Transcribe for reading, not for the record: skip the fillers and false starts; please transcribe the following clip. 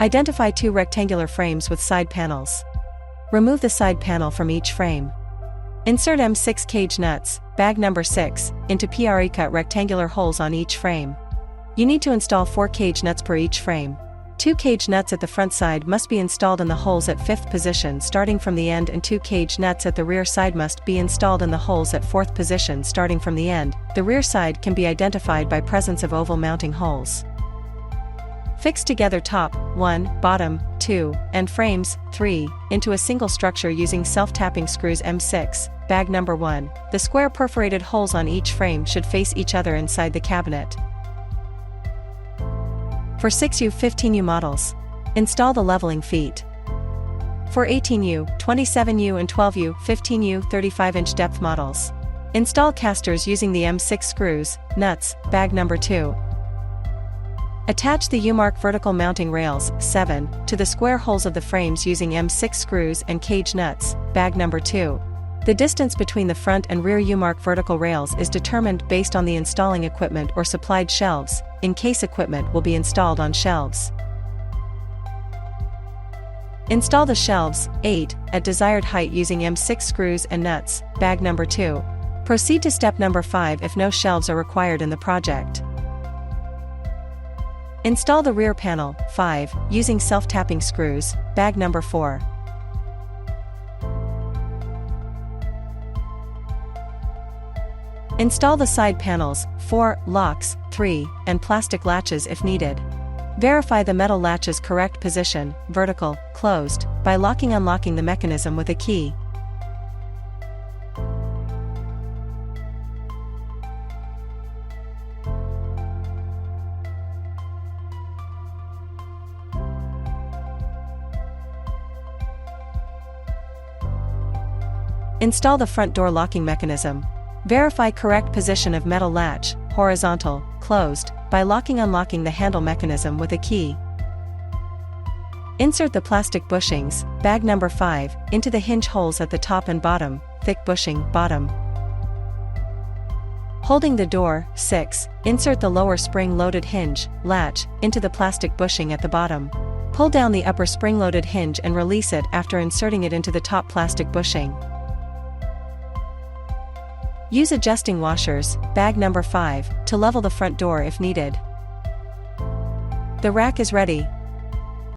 Identify 2 rectangular frames with side panels. Remove the side panel from each frame. Insert M6 cage nuts, bag number 6, into pre-cut rectangular holes on each frame. You need to install 4 cage nuts per each frame. 2 cage nuts at the front side must be installed in the holes at 5th position starting from the end, and 2 cage nuts at the rear side must be installed in the holes at 4th position starting from the end. The rear side can be identified by presence of oval mounting holes. Fix together top 1, bottom 2, and frames 3 into a single structure using self-tapping screws M6, bag number 1. The square perforated holes on each frame should face each other inside the cabinet. For 6U, 15U models, install the leveling feet. For 18U, 27U and 12U, 15U, 35-inch depth models, install casters using the M6 screws, nuts, bag number 2. Attach the U-mark vertical mounting rails, 7, to the square holes of the frames using M6 screws and cage nuts, bag number 2. The distance between the front and rear U-mark vertical rails is determined based on the installing equipment or supplied shelves, in case equipment will be installed on shelves. Install the shelves, 8, at desired height using M6 screws and nuts, bag number 2. Proceed to step number 5 if no shelves are required in the project. Install the rear panel, 5, using self-tapping screws, bag number 4. Install the side panels, 4, locks, 3, and plastic latches if needed. Verify the metal latch's correct position, vertical, closed, by unlocking the mechanism with a key. Install the front door locking mechanism. Verify correct position of metal latch, horizontal, closed, by unlocking the handle mechanism with a key. Insert the plastic bushings, bag number 5, into the hinge holes at the top and bottom, thick bushing, bottom. Holding the door, 6, insert the lower spring-loaded hinge, latch, into the plastic bushing at the bottom. Pull down the upper spring-loaded hinge and release it after inserting it into the top plastic bushing. Use adjusting washers, bag number 5, to level the front door if needed. The rack is ready.